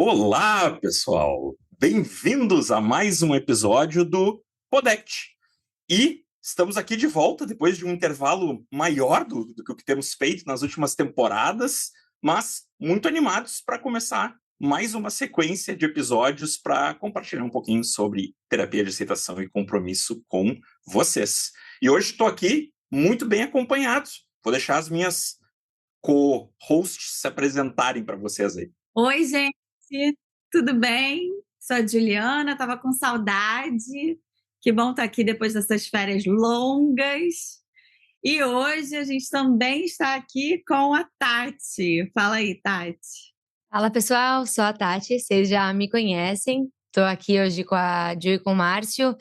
Olá, pessoal! Bem-vindos a mais um episódio do Podect. E estamos aqui de volta depois de um intervalo maior do que o que temos feito nas últimas temporadas, mas muito animados para começar mais uma sequência de episódios para compartilhar um pouquinho sobre terapia de aceitação e compromisso com vocês. E hoje estou aqui muito bem acompanhado. Vou deixar as minhas co-hosts se apresentarem para vocês aí. Oi, gente, tudo bem? Sou a Juliana, estava com saudade. Que bom estar aqui depois dessas férias longas. E hoje a gente também está aqui com a Tati. Fala aí, Tati. Fala, pessoal, sou a Tati, vocês já me conhecem. Estou aqui hoje com a Ju e com o Márcio,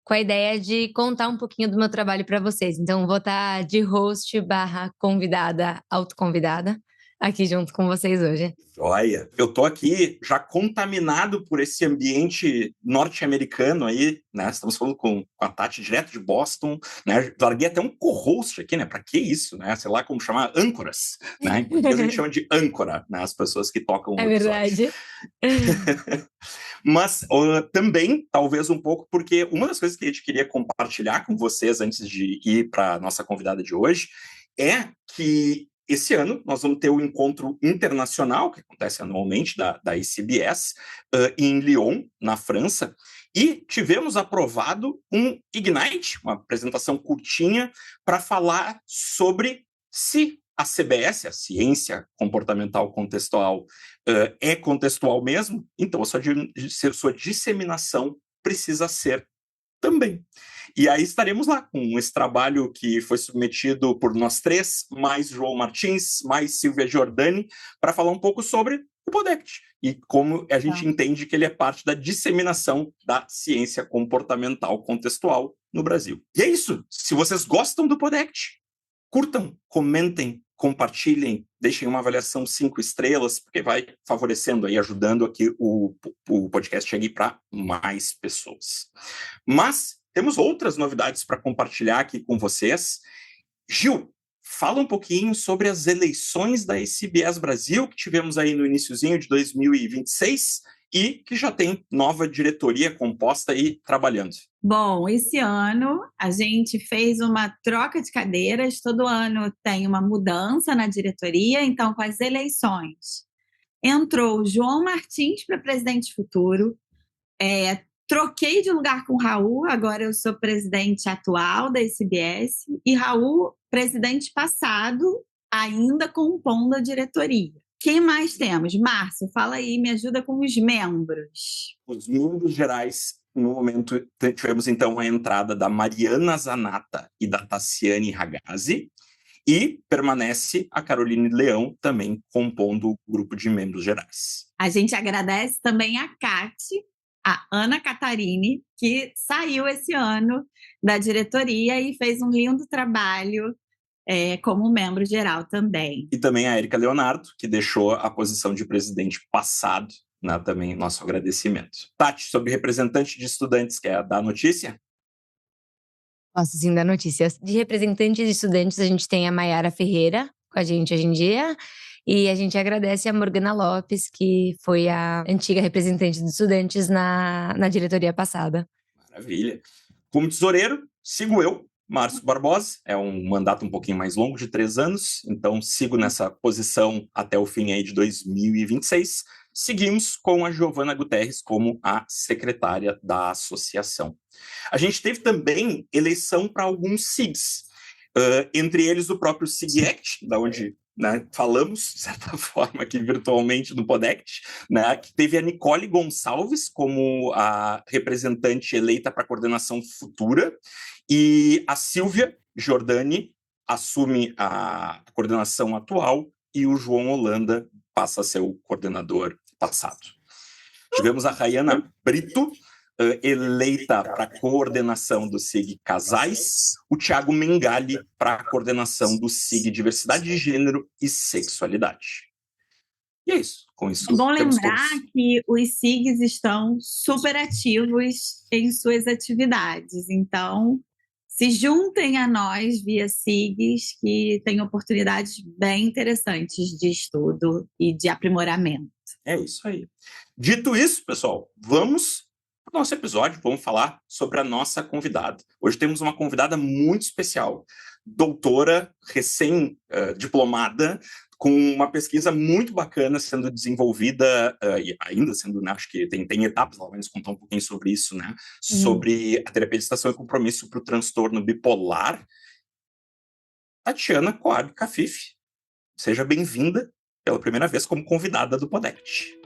com a ideia de contar um pouquinho do meu trabalho para vocês. Então, vou estar de host / convidada, autoconvidada, aqui junto com vocês hoje. Olha, eu tô aqui já contaminado por esse ambiente norte-americano aí, né? Estamos falando com a Tati direto de Boston, né? Larguei até um co-host aqui, né? Pra que isso, né? Sei lá como chamar, âncoras, né? Em português a gente chama de âncora, né? As pessoas que tocam o episódio. É verdade. Mas também, talvez um pouco, porque uma das coisas que a gente queria compartilhar com vocês antes de ir para a nossa convidada de hoje é que esse ano nós vamos ter o encontro internacional, que acontece anualmente, da ICBS, em Lyon, na França, e tivemos aprovado um Ignite, uma apresentação curtinha, para falar sobre se a CBS, a Ciência Comportamental Contextual, é contextual mesmo, então a sua disseminação precisa ser também. E aí estaremos lá com esse trabalho que foi submetido por nós três, mais João Martins, mais Silvia Giordani, para falar um pouco sobre o Podect e como a gente entende que ele é parte da disseminação da ciência comportamental contextual no Brasil. E é isso. Se vocês gostam do Podect, curtam, comentem, compartilhem, deixem uma avaliação 5 estrelas, porque vai favorecendo aí, ajudando aqui o podcast chegue para mais pessoas. Mas temos outras novidades para compartilhar aqui com vocês. Gil, fala um pouquinho sobre as eleições da ICBS Brasil, que tivemos aí no iniciozinho de 2026 e que já tem nova diretoria composta e trabalhando. Bom, esse ano a gente fez uma troca de cadeiras. Todo ano tem uma mudança na diretoria, então com as eleições entrou o João Martins para presidente futuro. Troquei de lugar com o Raul, agora eu sou presidente atual da ICBS, e Raul, presidente passado, ainda compondo a diretoria. Quem mais temos? Márcio, fala aí, me ajuda com os membros. Os membros gerais, no momento, tivemos então a entrada da Mariana Zanata e da Tassiane Ragazzi, e permanece a Caroline Leão também compondo o grupo de membros gerais. A gente agradece também a Cati, a Ana Catarini, que saiu esse ano da diretoria e fez um lindo trabalho como membro geral também. E também a Érica Leonardo, que deixou a posição de presidente passado, né, também nosso agradecimento. Tati, sobre representante de estudantes, quer dar notícia? Posso sim dar notícias. De representantes de estudantes, a gente tem a Mayara Ferreira com a gente hoje em dia. E a gente agradece a Morgana Lopes, que foi a antiga representante dos estudantes na diretoria passada. Maravilha. Como tesoureiro, sigo eu, Márcio Barbosa. É um mandato um pouquinho mais longo, de 3 anos. Então, sigo nessa posição até o fim aí de 2026. Seguimos com a Giovana Guterres como a secretária da associação. A gente teve também eleição para alguns SIGs, entre eles o próprio SIG-Act, da onde, né, falamos, de certa forma, aqui virtualmente no Podect, né, que teve a Nicole Gonçalves como a representante eleita para a coordenação futura, e a Silvia Giordani assume a coordenação atual, e o João Holanda passa a ser o coordenador passado. Tivemos a Rayana Brito, eleita para a coordenação do SIG Casais, o Thiago Mengali para a coordenação do SIG Diversidade de Gênero e Sexualidade. E é isso. Com isso, é bom lembrar que os SIGs estão super ativos em suas atividades. Então, se juntem a nós via SIGS, que tem oportunidades bem interessantes de estudo e de aprimoramento. É isso aí. Dito isso, pessoal, vamos para o nosso episódio, vamos falar sobre a nossa convidada. Hoje temos uma convidada muito especial, doutora, recém-diplomada, com uma pesquisa muito bacana sendo desenvolvida, e ainda sendo, né, acho que tem etapas, ela vai nos contar um pouquinho sobre isso, né, sobre a terapia de estação e compromisso para o transtorno bipolar. Tatiana Coab Cafif, seja bem-vinda pela primeira vez como convidada do Podect.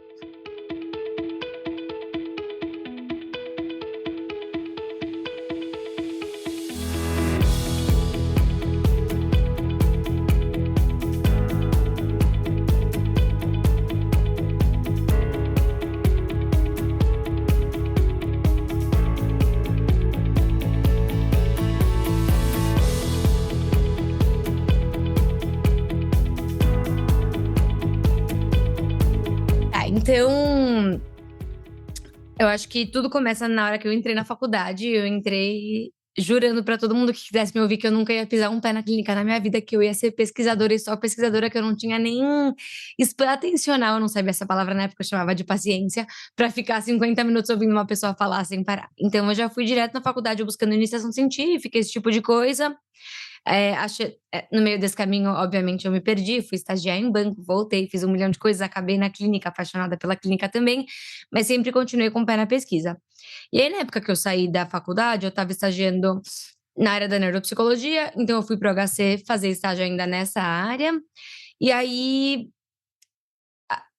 Então, eu acho que tudo começa na hora que eu entrei na faculdade. Eu entrei jurando pra todo mundo que quisesse me ouvir que eu nunca ia pisar um pé na clínica na minha vida, que eu ia ser pesquisadora e só pesquisadora, que eu não tinha nem span atencional, eu não sabia essa palavra na época, eu chamava de paciência, pra ficar 50 minutos ouvindo uma pessoa falar sem parar. Então eu já fui direto na faculdade buscando iniciação científica, esse tipo de coisa. No meio desse caminho, obviamente, eu me perdi, fui estagiar em banco, voltei, fiz 1 milhão de coisas, acabei na clínica, apaixonada pela clínica também, mas sempre continuei com o pé na pesquisa. E aí, na época que eu saí da faculdade, eu estava estagiando na área da neuropsicologia, então eu fui pro HC fazer estágio ainda nessa área, e aí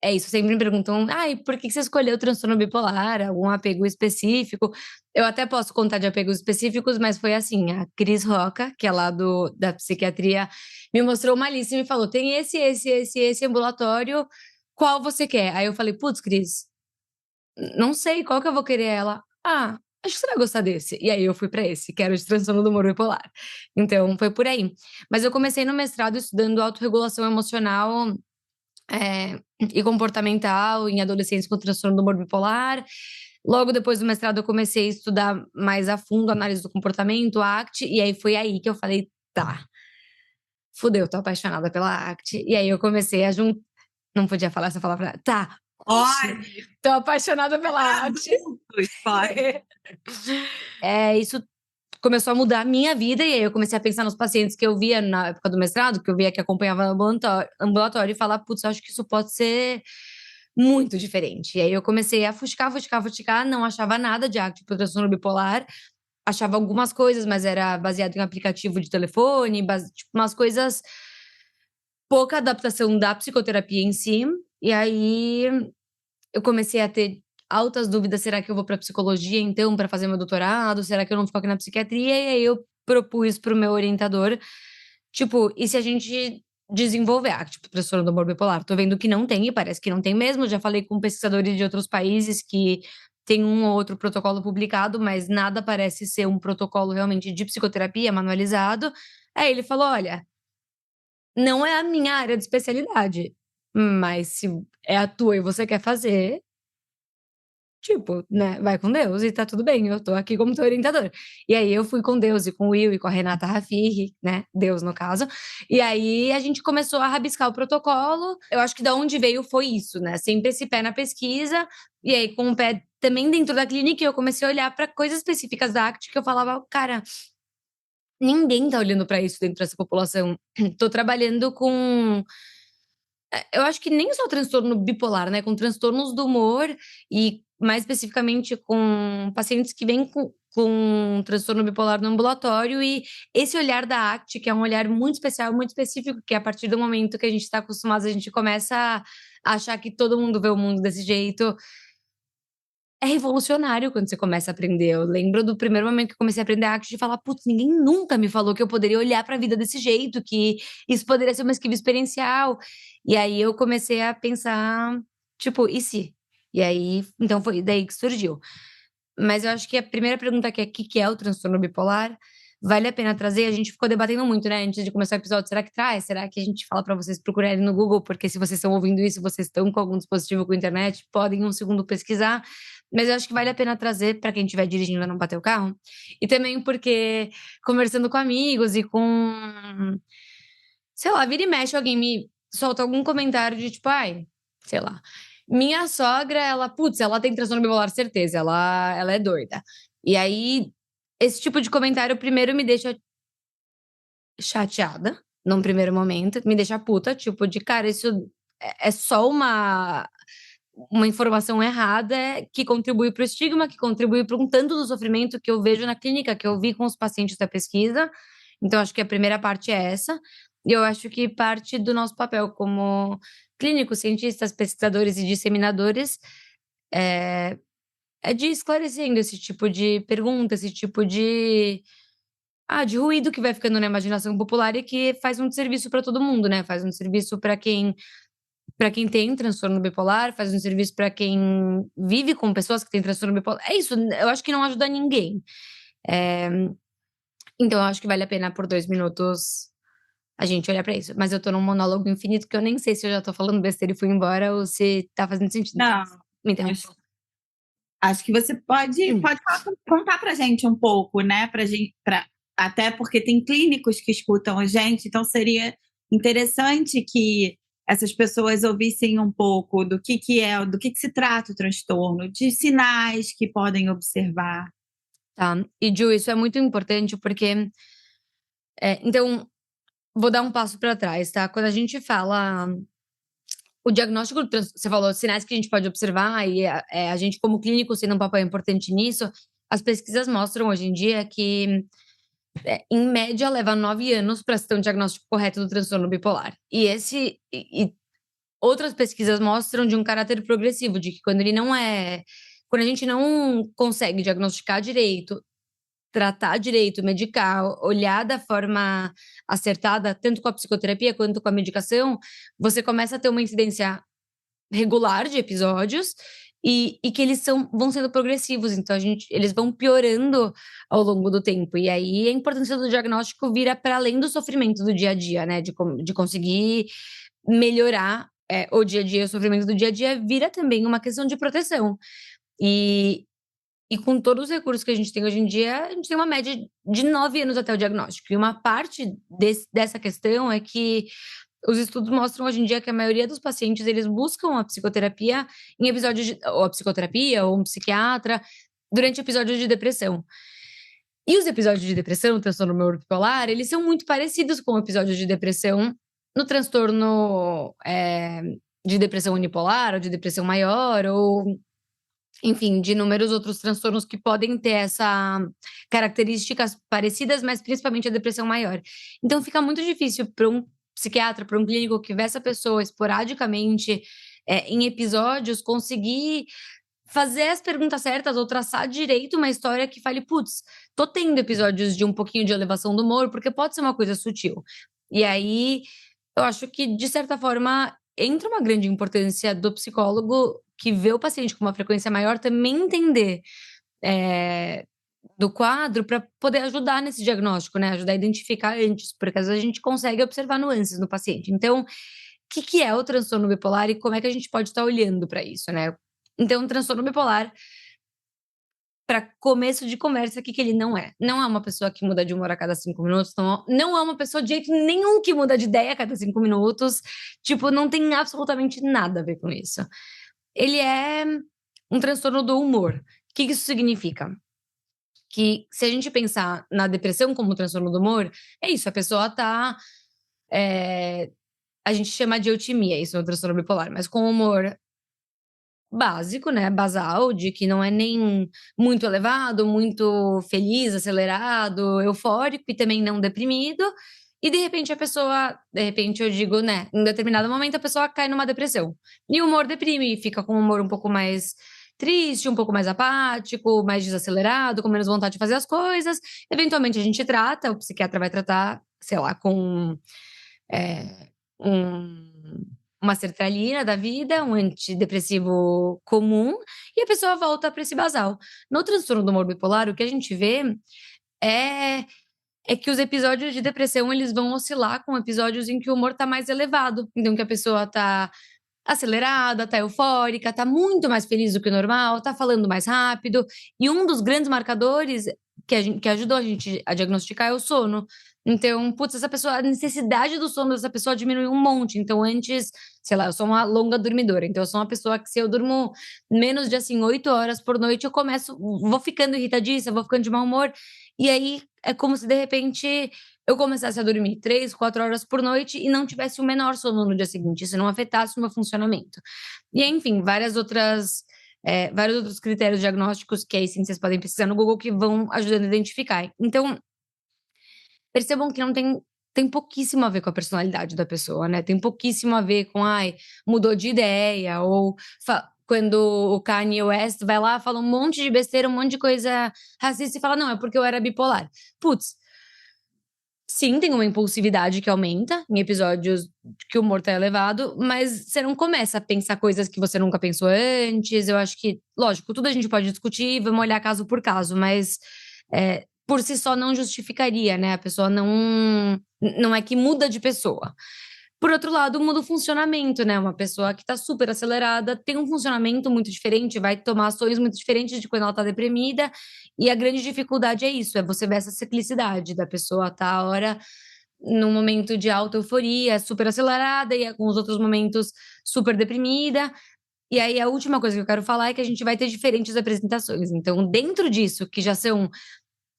é isso, sempre me perguntam: "Ai, por que você escolheu o transtorno bipolar? Algum apego específico?". Eu até posso contar de apegos específicos, mas foi assim, a Cris Roca, que é lá da psiquiatria, me mostrou uma lista e me falou: "Tem esse ambulatório, qual você quer?". Aí eu falei: "Putz, Cris, não sei, qual que eu vou querer?". Ela: "Ah, acho que você vai gostar desse". E aí eu fui pra esse, que era o de transtorno do humor bipolar. Então foi por aí. Mas eu comecei no mestrado estudando autorregulação emocional e comportamental em adolescentes com transtorno do humor bipolar. Logo depois do mestrado, eu comecei a estudar mais a fundo a análise do comportamento, a ACT, e aí foi aí que eu falei: tá, fudeu, tô apaixonada pela ACT. E aí eu comecei a juntar. Não podia falar essa palavra. Tá, tô apaixonada pela ACT. Isso começou a mudar a minha vida, e aí eu comecei a pensar nos pacientes que eu via na época do mestrado, que eu via que acompanhava no ambulatório e falar: putz, eu acho que isso pode ser muito diferente. E aí eu comecei a fuxicar, não achava nada de ACT pro transtorno bipolar, achava algumas coisas, mas era baseado em aplicativo de telefone, tipo, umas coisas, pouca adaptação da psicoterapia em si. E aí eu comecei a ter altas dúvidas: será que eu vou para psicologia então para fazer meu doutorado? Será que eu não fico aqui na psiquiatria? E aí eu propus para o meu orientador, tipo, e se a gente desenvolver tipo, transtorno do humor bipolar? Tô vendo que não tem, e parece que não tem mesmo. Já falei com pesquisadores de outros países que tem um ou outro protocolo publicado, mas nada parece ser um protocolo realmente de psicoterapia manualizado. Aí ele falou: olha, não é a minha área de especialidade, mas se é a tua e você quer fazer, tipo, né, vai com Deus e tá tudo bem, eu tô aqui como teu orientador. E aí eu fui com Deus e com o Will e com a Renata Raffi, né, Deus no caso, e aí a gente começou a rabiscar o protocolo. Eu acho que da onde veio foi isso, né, sempre esse pé na pesquisa, e aí com o pé também dentro da clínica eu comecei a olhar pra coisas específicas da ACT que eu falava: cara, ninguém tá olhando pra isso dentro dessa população. Tô trabalhando com eu acho que nem só transtorno bipolar, né, com transtornos do humor e mais especificamente com pacientes que vêm com transtorno bipolar no ambulatório, e esse olhar da ACT, que é um olhar muito especial, muito específico, que a partir do momento que a gente está acostumado, a gente começa a achar que todo mundo vê o mundo desse jeito. É revolucionário quando você começa a aprender. Eu lembro do primeiro momento que eu comecei a aprender ACT de falar: putz, ninguém nunca me falou que eu poderia olhar pra vida desse jeito, que isso poderia ser uma esquiva experiencial. E aí eu comecei a pensar, tipo, e se? E aí, então foi daí que surgiu. Mas eu acho que a primeira pergunta que é: o que é o transtorno bipolar? vale a pena trazer. A gente ficou debatendo muito, né, antes de começar o episódio. Será que traz? Será que a gente fala para vocês procurarem no Google? Porque se vocês estão ouvindo isso, vocês estão com algum dispositivo com internet, podem um segundo pesquisar. Mas eu acho que vale a pena trazer para quem estiver dirigindo e não bater o carro. E também porque, conversando com amigos e com... sei lá, vira e mexe, alguém me solta algum comentário de tipo, ai, sei lá. Minha sogra, ela tem transtorno bipolar, certeza, ela é doida. E aí, esse tipo de comentário primeiro me deixa chateada, num primeiro momento, me deixa puta, tipo, de cara, isso é só uma informação errada que contribui para o estigma, que contribui para um tanto do sofrimento que eu vejo na clínica, que eu vi com os pacientes da pesquisa. Então, acho que a primeira parte é essa. E eu acho que parte do nosso papel como clínicos, cientistas, pesquisadores e disseminadores é de ir esclarecendo esse tipo de pergunta, esse tipo de ruído que vai ficando na imaginação popular e que faz um desserviço para todo mundo, né? Faz um desserviço para quem tem transtorno bipolar, faz um serviço para quem vive com pessoas que têm transtorno bipolar. É isso, eu acho que não ajuda ninguém. Então, eu acho que vale a pena por 2 minutos a gente olhar para isso. Mas eu tô num monólogo infinito que eu nem sei se eu já tô falando besteira e fui embora ou se tá fazendo sentido. Não, Me interrompa. acho que você pode contar pra gente um pouco, né? Até porque tem clínicos que escutam a gente, então seria interessante que essas pessoas ouvissem um pouco do que se trata o transtorno, de sinais que podem observar. Tá. E, Ju, isso é muito importante porque... então, vou dar um passo para trás, tá? Quando a gente fala... O diagnóstico, você falou, sinais que a gente pode observar, e a gente, como clínico, sendo um papel importante nisso, as pesquisas mostram hoje em dia que, em média, leva 9 anos para se ter um diagnóstico correto do transtorno bipolar. E outras pesquisas mostram de um caráter progressivo, de que quando a gente não consegue diagnosticar direito, tratar direito, medicar, olhar da forma acertada, tanto com a psicoterapia quanto com a medicação, você começa a ter uma incidência regular de episódios e que eles vão sendo progressivos, então eles vão piorando ao longo do tempo. E aí a importância do diagnóstico vira para além do sofrimento do dia a dia, né? De conseguir melhorar o dia a dia, o sofrimento do dia a dia, vira também uma questão de proteção. E com todos os recursos que a gente tem hoje em dia, a gente tem uma média de 9 anos até o diagnóstico. E uma parte dessa questão é que os estudos mostram hoje em dia que a maioria dos pacientes, eles buscam a psicoterapia em episódios ou a psicoterapia, ou um psiquiatra, durante episódios de depressão. E os episódios de depressão, transtorno bipolar, eles são muito parecidos com episódios de depressão no transtorno de depressão unipolar, ou de depressão maior, ou... enfim, de inúmeros outros transtornos que podem ter essa características parecidas, mas principalmente a depressão maior. Então fica muito difícil para um psiquiatra, para um clínico que vê essa pessoa esporadicamente em episódios, conseguir fazer as perguntas certas ou traçar direito uma história que fale, putz, tô tendo episódios de um pouquinho de elevação do humor, porque pode ser uma coisa sutil. E aí, eu acho que, de certa forma, entra uma grande importância do psicólogo que vê o paciente com uma frequência maior também entender do quadro para poder ajudar nesse diagnóstico, né? Ajudar a identificar antes, porque às vezes a gente consegue observar nuances no paciente. Então, o que é o transtorno bipolar e como é que a gente pode estar olhando para isso, né? Então, o transtorno bipolar, para começo de conversa, o que ele não é? Não é uma pessoa que muda de humor a cada 5 minutos, não é uma pessoa de jeito nenhum que muda de ideia a cada 5 minutos. Tipo, não tem absolutamente nada a ver com isso. Ele é um transtorno do humor. O que isso significa? Que se a gente pensar na depressão como um transtorno do humor, é isso, a pessoa tá... a gente chama de eutimia, isso é o transtorno bipolar, mas com humor básico, né, basal, de que não é nem muito elevado, muito feliz, acelerado, eufórico e também não deprimido. E de repente eu digo, né, em determinado momento a pessoa cai numa depressão. E o humor deprime, fica com um humor um pouco mais triste, um pouco mais apático, mais desacelerado, com menos vontade de fazer as coisas. Eventualmente a gente trata, o psiquiatra vai tratar, sei lá, com uma sertralina da vida, um antidepressivo comum, e a pessoa volta para esse basal. No transtorno do humor bipolar, o que a gente vê é é que os episódios de depressão, eles vão oscilar com episódios em que o humor tá mais elevado. Então, que a pessoa tá acelerada, tá eufórica, tá muito mais feliz do que o normal, tá falando mais rápido. E um dos grandes marcadores que ajudou a gente a diagnosticar é o sono. Então, putz, essa pessoa, a necessidade do sono dessa pessoa diminuiu um monte. Então, antes, sei lá, eu sou uma longa dormidora. Então, eu sou uma pessoa que, se eu durmo menos de, assim, 8 horas por noite, eu começo, vou ficando irritadiça, vou ficando de mau humor. E aí, é como se, de repente, eu começasse a dormir 3, 4 horas por noite e não tivesse o menor sono no dia seguinte, isso não afetasse o meu funcionamento. E, enfim, vários outros critérios diagnósticos que aí sim vocês podem pesquisar no Google que vão ajudando a identificar. Então, percebam que não tem pouquíssimo a ver com a personalidade da pessoa, né? Tem pouquíssimo a ver com, ai, mudou de ideia, ou quando o Kanye West vai lá, fala um monte de besteira, um monte de coisa racista e fala, não, é porque eu era bipolar. Putz, sim, tem uma impulsividade que aumenta em episódios que o humor tá elevado, mas você não começa a pensar coisas que você nunca pensou antes. Eu acho que, lógico, tudo a gente pode discutir, vamos olhar caso por caso, mas por si só não justificaria, né? A pessoa não é que muda de pessoa. Por outro lado, muda o funcionamento, né? Uma pessoa que tá super acelerada tem um funcionamento muito diferente, vai tomar ações muito diferentes de quando ela tá deprimida. E a grande dificuldade é isso, é você ver essa ciclicidade da pessoa tá a hora num momento de alta euforia, super acelerada, e com os outros momentos super deprimida. E aí a última coisa que eu quero falar é que a gente vai ter diferentes apresentações. Então, dentro disso, que já são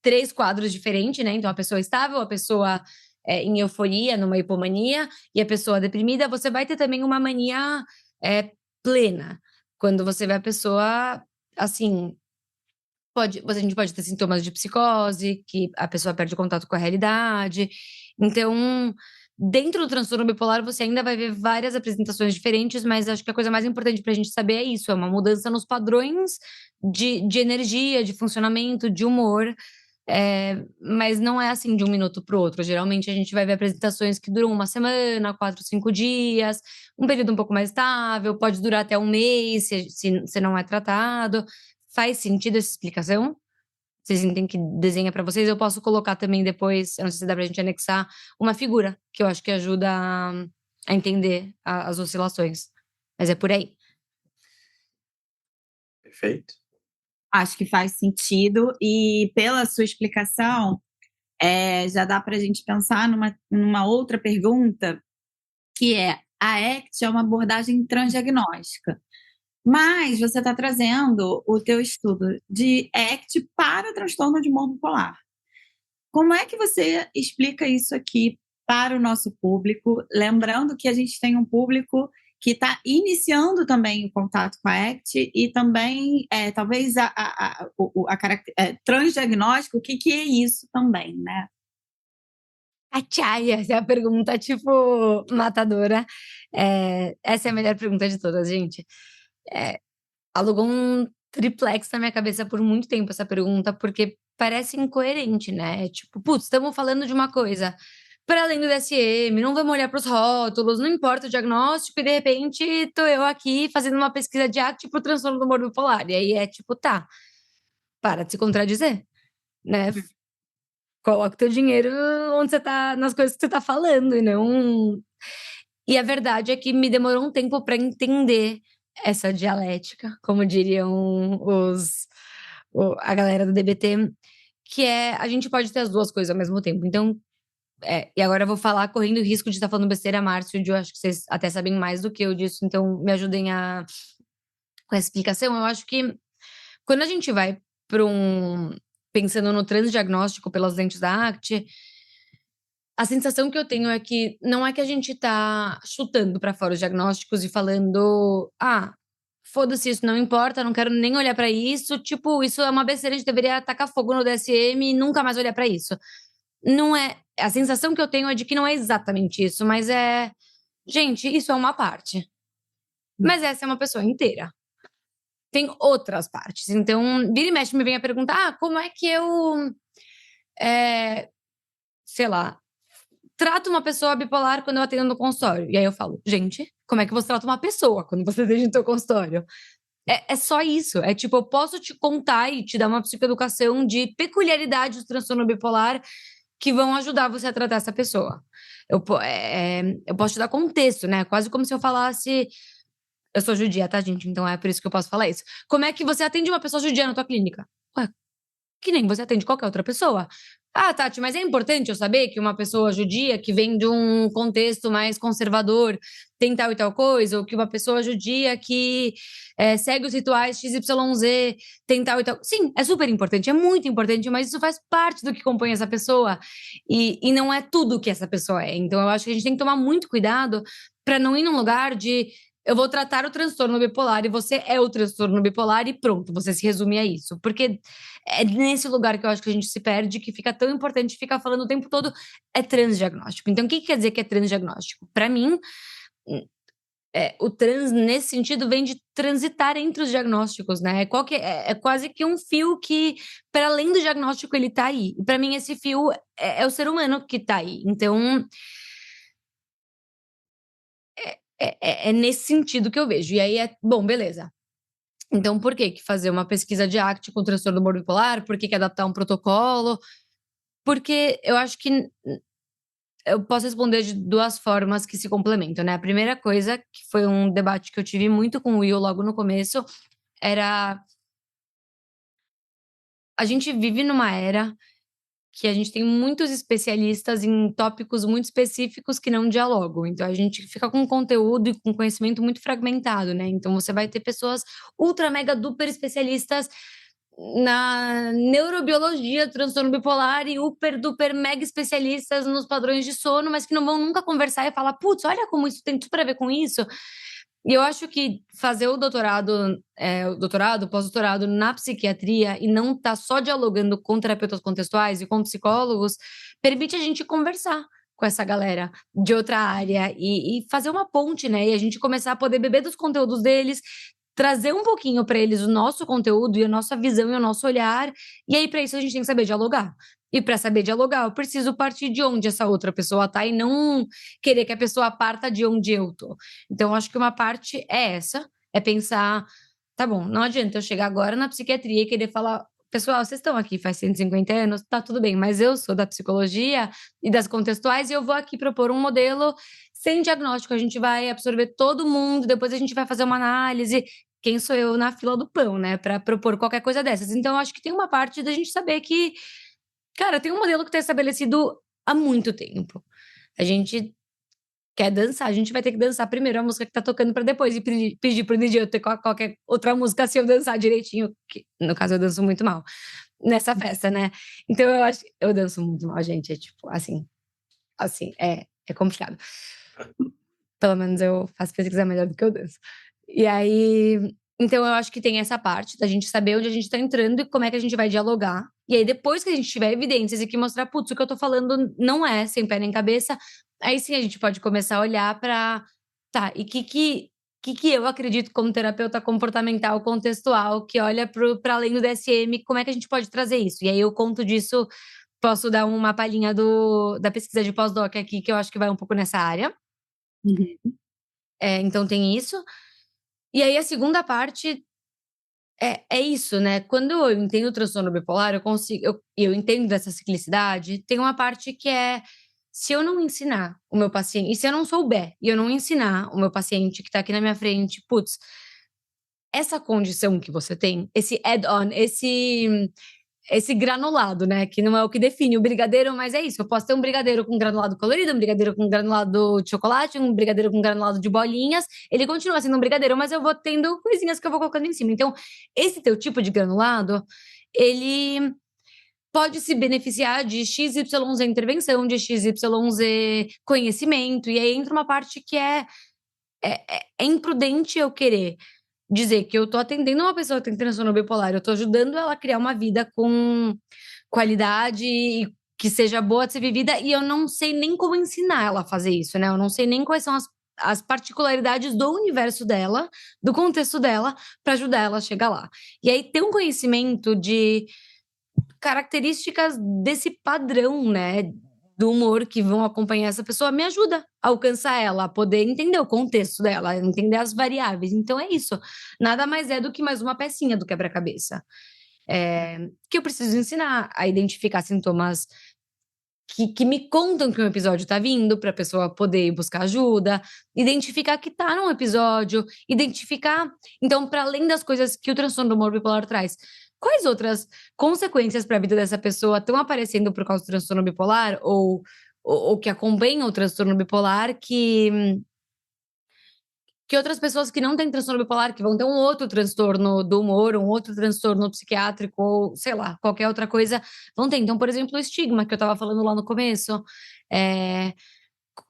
3 quadros diferentes, né? Então, a pessoa estável, a pessoa em euforia, numa hipomania, e a pessoa deprimida, você vai ter também uma mania plena. Quando você vê a pessoa, assim, a gente pode ter sintomas de psicose, que a pessoa perde o contato com a realidade. Então, dentro do transtorno bipolar, você ainda vai ver várias apresentações diferentes, mas acho que a coisa mais importante para a gente saber é isso: é uma mudança nos padrões de energia, de funcionamento, de humor. Mas não é assim de um minuto para o outro. Geralmente a gente vai ver apresentações que duram uma semana, 4, 5 dias, um período um pouco mais estável, pode durar até um mês se não é tratado. Faz sentido essa explicação? Vocês entendem que desenha para vocês? Eu posso colocar também depois, eu não sei se dá pra gente anexar, uma figura, que eu acho que ajuda a entender as oscilações. Mas é por aí. Perfeito. Acho que faz sentido, e pela sua explicação, já dá para a gente pensar numa outra pergunta, que é: a ACT é uma abordagem transdiagnóstica, mas você está trazendo o teu estudo de ACT para transtorno de humor bipolar. Como é que você explica isso aqui para o nosso público? Lembrando que a gente tem um público que está iniciando também o contato com a ACT e também, talvez, transdiagnóstico, o que é isso também, né? Essa é a pergunta, tipo, matadora. Essa é a melhor pergunta de todas, gente. Alugou um triplex na minha cabeça por muito tempo essa pergunta, porque parece incoerente, né? Tipo, putz, estamos falando de uma coisa para além do DSM, não vamos olhar para os rótulos, não importa o diagnóstico, e de repente tô eu aqui fazendo uma pesquisa de ACT pro transtorno do humor bipolar. E aí tipo, tá, para de se contradizer, né? Coloca o teu dinheiro onde você tá, nas coisas que você tá falando, e não. E a verdade é que me demorou um tempo para entender essa dialética, como diriam a galera do DBT, que a gente pode ter as duas coisas ao mesmo tempo. Então, e agora eu vou falar correndo o risco de estar falando besteira, Márcio, e eu acho que vocês até sabem mais do que eu disso, então me ajudem com essa explicação. Eu acho que quando a gente vai para pensando no transdiagnóstico pelas lentes da ACT, a sensação que eu tenho é que não é que a gente tá chutando para fora os diagnósticos e falando, foda-se, isso não importa, não quero nem olhar para isso, tipo, isso é uma besteira, a gente deveria tacar fogo no DSM e nunca mais olhar para isso. Não é, a sensação que eu tenho é de que não é exatamente isso, mas gente, isso é uma parte. Mas essa é uma pessoa inteira. Tem outras partes. Então, vira e mexe me vem a perguntar, como é que eu sei lá, trato uma pessoa bipolar quando eu atendo no consultório? E aí eu falo, gente, como é que você trata uma pessoa quando você atende no seu consultório? É só isso. É tipo, eu posso te contar e te dar uma psicoeducação de peculiaridade do transtorno bipolar que vão ajudar você a tratar essa pessoa. Eu posso te dar contexto, né? Quase como se eu falasse... Eu sou judia, tá, gente? Então é por isso que eu posso falar isso. Como é que você atende uma pessoa judia na tua clínica? Ué, que nem você atende qualquer outra pessoa. Ah, Tati, mas é importante eu saber que uma pessoa judia que vem de um contexto mais conservador tem tal e tal coisa, ou que uma pessoa judia que segue os rituais XYZ tem tal e tal. Sim, é super importante, é muito importante, mas isso faz parte do que compõe essa pessoa e não é tudo que essa pessoa é. Então eu acho que a gente tem que tomar muito cuidado para não ir num lugar de eu vou tratar o transtorno bipolar e você é o transtorno bipolar e pronto, você se resume a isso. Porque é nesse lugar que eu acho que a gente se perde, que fica tão importante ficar falando o tempo todo, é transdiagnóstico. Então, o que quer dizer que é transdiagnóstico? Para mim, o trans, nesse sentido, vem de transitar entre os diagnósticos, né? É quase que um fio que, para além do diagnóstico, ele tá aí. E para mim, esse fio é o ser humano que tá aí. Então, é nesse sentido que eu vejo. E aí bom, beleza. Então, por que fazer uma pesquisa de ACT com transtorno do humor bipolar? Por que adaptar um protocolo? Porque eu acho que eu posso responder de duas formas que se complementam, né? A primeira coisa, que foi um debate que eu tive muito com o Will logo no começo, era... A gente vive numa era que a gente tem muitos especialistas em tópicos muito específicos que não dialogam. Então, a gente fica com conteúdo e com conhecimento muito fragmentado, né? Então, você vai ter pessoas ultra, mega, duper especialistas na neurobiologia, transtorno bipolar e super, duper, mega especialistas nos padrões de sono, mas que não vão nunca conversar e falar, putz, olha como isso tem tudo a ver com isso. E eu acho que fazer o doutorado, o pós-doutorado na psiquiatria e não estar só dialogando com terapeutas contextuais e com psicólogos, permite a gente conversar com essa galera de outra área e fazer uma ponte, né? E a gente começar a poder beber dos conteúdos deles, trazer um pouquinho para eles o nosso conteúdo e a nossa visão e o nosso olhar. E aí, para isso, a gente tem que saber dialogar. E para saber dialogar, eu preciso partir de onde essa outra pessoa tá e não querer que a pessoa parta de onde eu tô. Então, eu acho que uma parte é essa, é pensar, tá bom, não adianta eu chegar agora na psiquiatria e querer falar, pessoal, vocês estão aqui faz 150 anos, tá tudo bem, mas eu sou da psicologia e das contextuais e eu vou aqui propor um modelo sem diagnóstico, a gente vai absorver todo mundo, depois a gente vai fazer uma análise. Quem sou eu na fila do pão, né, para propor qualquer coisa dessas? Então, eu acho que tem uma parte da gente saber que, cara, tem um modelo que está estabelecido há muito tempo. A gente quer dançar, a gente vai ter que dançar primeiro a música que tá tocando para depois e pedir pro DJ eu ter qualquer outra música se eu dançar direitinho, que no caso eu danço muito mal nessa festa, né? Então eu acho, eu danço muito mal, gente, é tipo, assim, é complicado. Pelo menos eu faço pesquisa melhor do que eu danço. E aí, então eu acho que tem essa parte da gente saber onde a gente tá entrando e como é que a gente vai dialogar. E aí, depois que a gente tiver evidências e que mostrar, putz, o que eu tô falando não é sem pé nem cabeça, aí sim a gente pode começar a olhar pra, tá, e que eu acredito como terapeuta comportamental contextual, que olha pra além do DSM, como é que a gente pode trazer isso? E aí eu conto disso, posso dar uma palhinha da pesquisa de pós-doc aqui, que eu acho que vai um pouco nessa área. Uhum. Então tem isso. E aí a segunda parte é isso, né? Quando eu entendo o transtorno bipolar, eu entendo dessa ciclicidade, tem uma parte que é se eu não ensinar o meu paciente, e se eu não souber, e eu não ensinar o meu paciente que tá aqui na minha frente, putz, essa condição que você tem, esse add-on, esse granulado, né? Que não é o que define o brigadeiro, mas é isso. Eu posso ter um brigadeiro com granulado colorido, um brigadeiro com granulado de chocolate, um brigadeiro com granulado de bolinhas. Ele continua sendo um brigadeiro, mas eu vou tendo coisinhas que eu vou colocando em cima. Então, esse teu tipo de granulado, ele pode se beneficiar de XYZ intervenção, de XYZ conhecimento. E aí entra uma parte que é imprudente eu querer dizer que eu tô atendendo uma pessoa que tem transtorno bipolar, eu tô ajudando ela a criar uma vida com qualidade e que seja boa de ser vivida, e eu não sei nem como ensinar ela a fazer isso, né? Eu não sei nem quais são as particularidades do universo dela, do contexto dela, para ajudar ela a chegar lá. E aí ter um conhecimento de características desse padrão, né? Do humor que vão acompanhar essa pessoa me ajuda a alcançar ela, a poder entender o contexto dela, entender as variáveis. Então é isso. Nada mais é do que mais uma pecinha do quebra-cabeça. Que eu preciso ensinar a identificar sintomas que me contam que um episódio tá vindo pra pessoa poder ir buscar ajuda, identificar que tá num episódio, identificar. Então, para além das coisas que o transtorno do humor bipolar traz, quais outras consequências para a vida dessa pessoa estão aparecendo por causa do transtorno bipolar ou que acompanham o transtorno bipolar que outras pessoas que não têm transtorno bipolar, que vão ter um outro transtorno do humor, um outro transtorno psiquiátrico, ou sei lá, qualquer outra coisa, vão ter. Então, por exemplo, o estigma que eu estava falando lá no começo,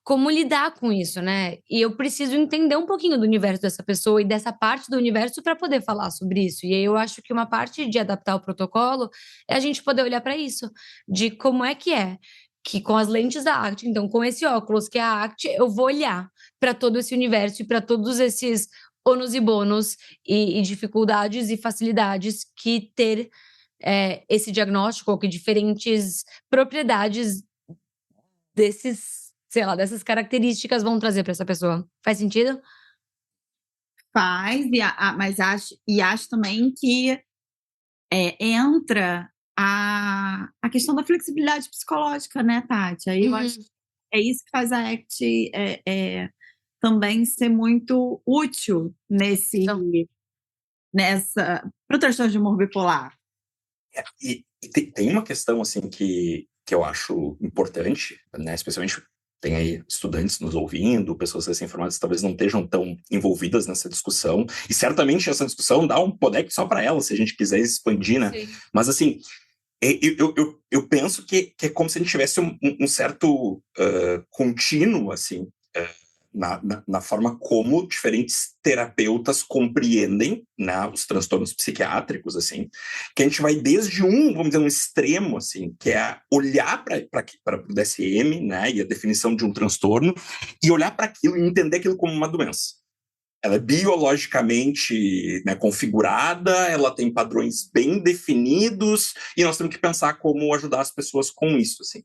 como lidar com isso, né? E eu preciso entender um pouquinho do universo dessa pessoa e dessa parte do universo para poder falar sobre isso. E aí eu acho que uma parte de adaptar o protocolo é a gente poder olhar para isso, de como é que com as lentes da ACT, então com esse óculos que é a ACT, eu vou olhar para todo esse universo e para todos esses ônus e bônus e dificuldades e facilidades que ter esse diagnóstico, ou que diferentes propriedades desses, sei lá, dessas características vão trazer para essa pessoa. Faz sentido? Faz, mas acho também que entra a questão da flexibilidade psicológica, né, Tati? Aí eu acho que é isso que faz a ACT também ser muito útil para o transtorno de humor bipolar. E tem uma questão, assim, que eu acho importante, né, especialmente tem aí estudantes nos ouvindo, pessoas recém-formadas talvez não estejam tão envolvidas nessa discussão, e certamente essa discussão dá um poder só para elas, se a gente quiser expandir, né? Sim. Mas, assim, eu penso que é como se a gente tivesse um certo contínuo, assim, na forma como diferentes terapeutas compreendem, né, os transtornos psiquiátricos, assim, que a gente vai desde vamos dizer, um extremo, assim, que é olhar para o DSM, né, e a definição de um transtorno, e olhar para aquilo e entender aquilo como uma doença. Ela é biologicamente, né, configurada, ela tem padrões bem definidos, e nós temos que pensar como ajudar as pessoas com isso, assim.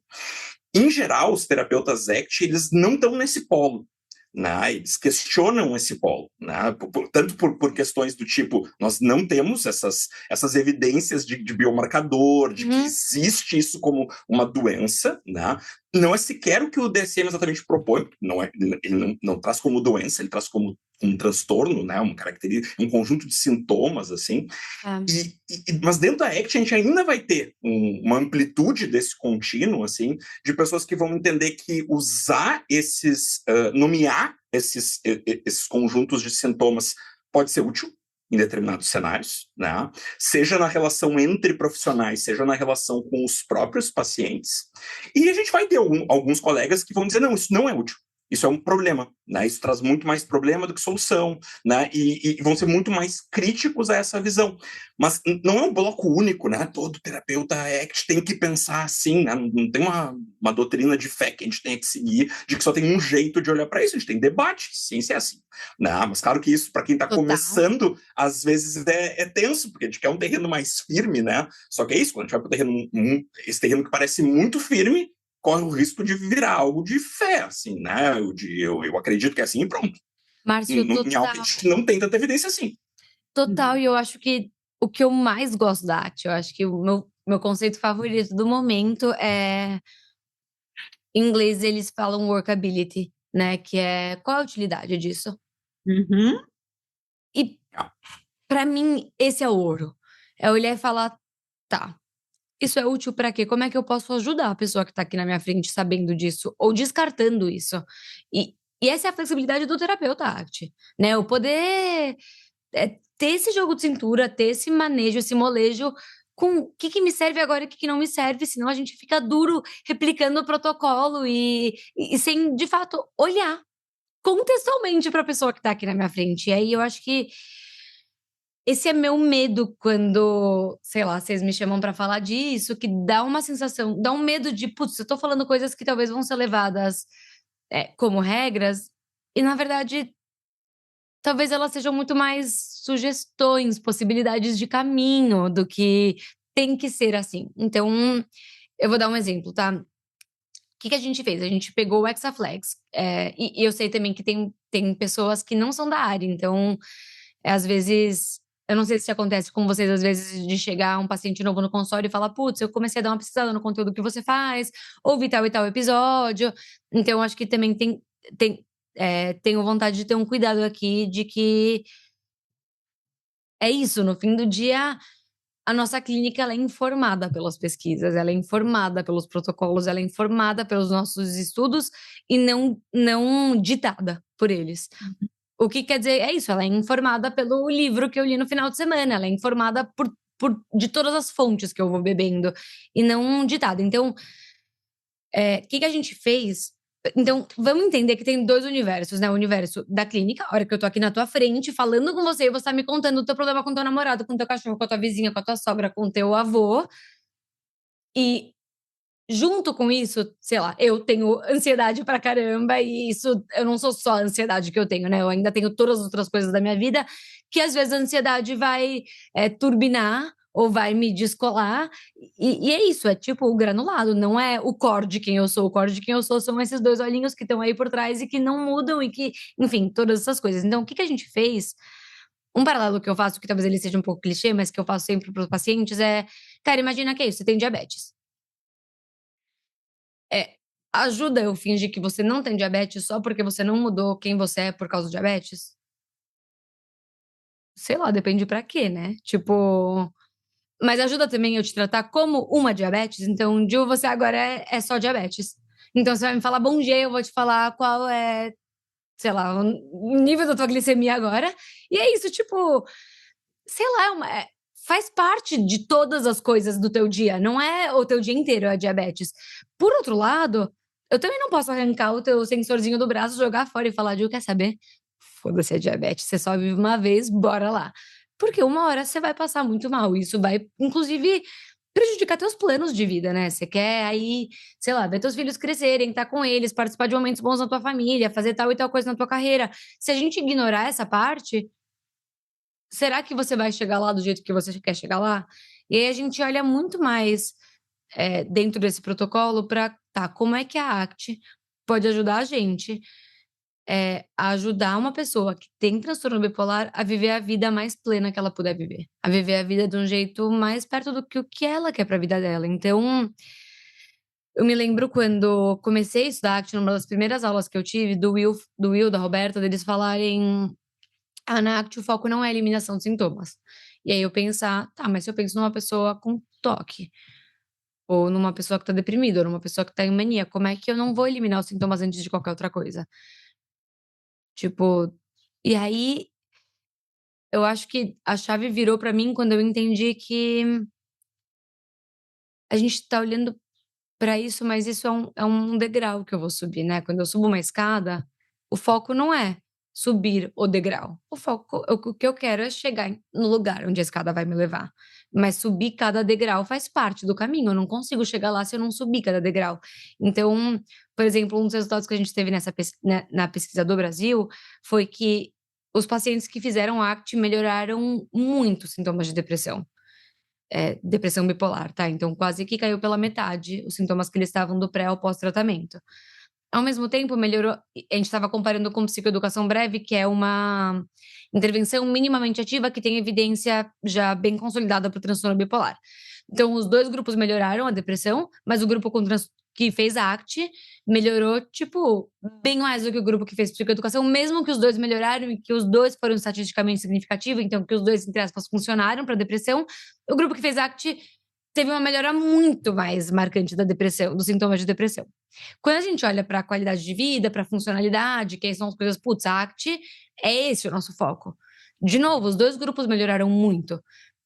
Em geral, os terapeutas ACT, eles não estão nesse polo, né? Eles questionam esse polo, né? Tanto por questões do tipo, nós não temos essas evidências de biomarcador, de que existe isso como uma doença, né? Não é sequer o que o DSM exatamente propõe, ele não traz como doença, ele traz como um transtorno, né? Uma característica, um conjunto de sintomas, assim. Mas dentro da ACT a gente ainda vai ter uma amplitude desse contínuo, assim, de pessoas que vão entender que usar nomear esses conjuntos de sintomas pode ser útil em determinados cenários, né? Seja na relação entre profissionais, seja na relação com os próprios pacientes. E a gente vai ter alguns colegas que vão dizer, não, isso não é útil. Isso é um problema, né? Isso traz muito mais problema do que solução, né? E vão ser muito mais críticos a essa visão. Mas não é um bloco único, né? Todo terapeuta ACT tem que pensar assim, né? Não tem uma doutrina de fé que a gente tenha que seguir, de que só tem um jeito de olhar para isso. A gente tem debate, ciência é assim. Né? Mas claro que isso, para quem está começando, às vezes é tenso, porque a gente quer um terreno mais firme, né? Só que é isso, quando a gente vai para o terreno, esse terreno que parece muito firme, corre o risco de virar algo de fé, assim, né? Eu acredito que é assim e pronto. Márcio, Em algo que a gente não tem tanta evidência assim. Total, e eu acho que o que eu mais gosto da ACT, eu acho que o meu conceito favorito do momento é... Em inglês, eles falam workability, né? Que é... Qual a utilidade disso? E pra mim, esse é o ouro. É olhar e falar, tá, isso é útil pra quê? Como é que eu posso ajudar a pessoa que tá aqui na minha frente sabendo disso? Ou descartando isso? E essa é a flexibilidade do terapeuta ACT, né? O poder ter esse jogo de cintura, ter esse manejo, esse molejo com o que me serve agora e o que não me serve, senão a gente fica duro replicando o protocolo e sem, de fato, olhar contextualmente para a pessoa que tá aqui na minha frente. E aí eu acho que esse é meu medo quando, sei lá, vocês me chamam para falar disso, que dá uma sensação, dá um medo de, putz, eu tô falando coisas que talvez vão ser levadas como regras, e na verdade talvez elas sejam muito mais sugestões, possibilidades de caminho do que tem que ser assim. Então, eu vou dar um exemplo, tá? O que a gente fez? A gente pegou o Hexaflex, e eu sei também que tem pessoas que não são da área, então, às vezes, Eu não sei se acontece com vocês, às vezes, de chegar um paciente novo no consultório e falar: "Putz, eu comecei a dar uma pesquisada no conteúdo que você faz, ouvi tal e tal episódio". Então acho que também tenho vontade de ter um cuidado aqui de que é isso, no fim do dia, a nossa clínica ela é informada pelas pesquisas, ela é informada pelos protocolos, ela é informada pelos nossos estudos e não ditada por eles. O que quer dizer é isso, ela é informada pelo livro que eu li no final de semana, ela é informada de todas as fontes que eu vou bebendo e não ditada. Então, que a gente fez? Então, vamos entender que tem 2 universos, né, o universo da clínica, a hora que eu tô aqui na tua frente falando com você e você tá me contando o teu problema com teu namorado, com teu cachorro, com a tua vizinha, com a tua sogra, com o teu avô, e junto com isso, sei lá, eu tenho ansiedade pra caramba e isso eu não sou só a ansiedade que eu tenho, né, eu ainda tenho todas as outras coisas da minha vida, que às vezes a ansiedade vai, turbinar ou vai me descolar, e é isso, é tipo o granulado, não é o core de quem eu sou, o core de quem eu sou são esses 2 olhinhos que estão aí por trás e que não mudam e que, enfim, todas essas coisas. Então o que a gente fez, um paralelo que eu faço, que talvez ele seja um pouco clichê, mas que eu faço sempre para os pacientes é: "Cara, imagina que é isso, você tem diabetes". É, ajuda eu fingir que você não tem diabetes só porque você não mudou quem você é por causa do diabetes? Sei lá, depende pra quê, né. Tipo, mas ajuda também eu te tratar como uma diabetes? Então, de você agora é só diabetes. Então você vai me falar bom dia, eu vou te falar qual é, sei lá, o nível da tua glicemia agora, e é isso, tipo, sei lá, faz parte de todas as coisas do teu dia, não é o teu dia inteiro é diabetes. Por outro lado, eu também não posso arrancar o teu sensorzinho do braço, jogar fora e falar: "Ju, quer saber? Foda-se a diabetes, você só vive uma vez, bora lá". Porque uma hora você vai passar muito mal, e isso vai inclusive prejudicar teus planos de vida, né. Você quer aí, sei lá, ver teus filhos crescerem, estar com eles, participar de momentos bons na tua família, fazer tal e tal coisa na tua carreira. Se a gente ignorar essa parte, será que você vai chegar lá do jeito que você quer chegar lá? E aí a gente olha muito mais, dentro desse protocolo para tá, como é que a ACT pode ajudar a gente, a ajudar uma pessoa que tem transtorno bipolar a viver a vida mais plena que ela puder viver, a viver a vida de um jeito mais perto do que o que ela quer para a vida dela. Então, eu me lembro quando comecei a estudar ACT, numa das primeiras aulas que eu tive, do Will, da Roberta, deles falarem: "Ah, na ACT o foco não é a eliminação de sintomas". E aí eu pensar: "Tá, mas se eu penso numa pessoa com toque, ou numa pessoa que tá deprimida, ou numa pessoa que tá em mania, como é que eu não vou eliminar os sintomas antes de qualquer outra coisa?". Tipo, e aí eu acho que a chave virou pra mim quando eu entendi que a gente tá olhando pra isso, mas isso é um degrau que eu vou subir, né. Quando eu subo uma escada, o foco não é subir o degrau, o que eu quero é chegar no lugar onde a escada vai me levar, mas subir cada degrau faz parte do caminho, eu não consigo chegar lá se eu não subir cada degrau. Então, por exemplo, um dos resultados que a gente teve na pesquisa do Brasil, foi que os pacientes que fizeram ACT melhoraram muito os sintomas de depressão. Depressão bipolar, tá, então quase que caiu pela metade os sintomas que eles estavam do pré ao pós-tratamento. Ao mesmo tempo melhorou, a gente estava comparando com psicoeducação breve, que é uma intervenção minimamente ativa que tem evidência já bem consolidada para o transtorno bipolar. Então os 2 grupos melhoraram a depressão, mas o grupo que fez a ACT melhorou, tipo, bem mais do que o grupo que fez psicoeducação, mesmo que os 2 melhoraram e que os 2 foram estatisticamente significativos, então que os 2, entre aspas, funcionaram para depressão, o grupo que fez ACT teve uma melhora muito mais marcante da depressão, dos sintomas de depressão. Quando a gente olha para a qualidade de vida, para a funcionalidade, que aí são as coisas, putz, a ACT é esse o nosso foco. De novo, os 2 grupos melhoraram muito,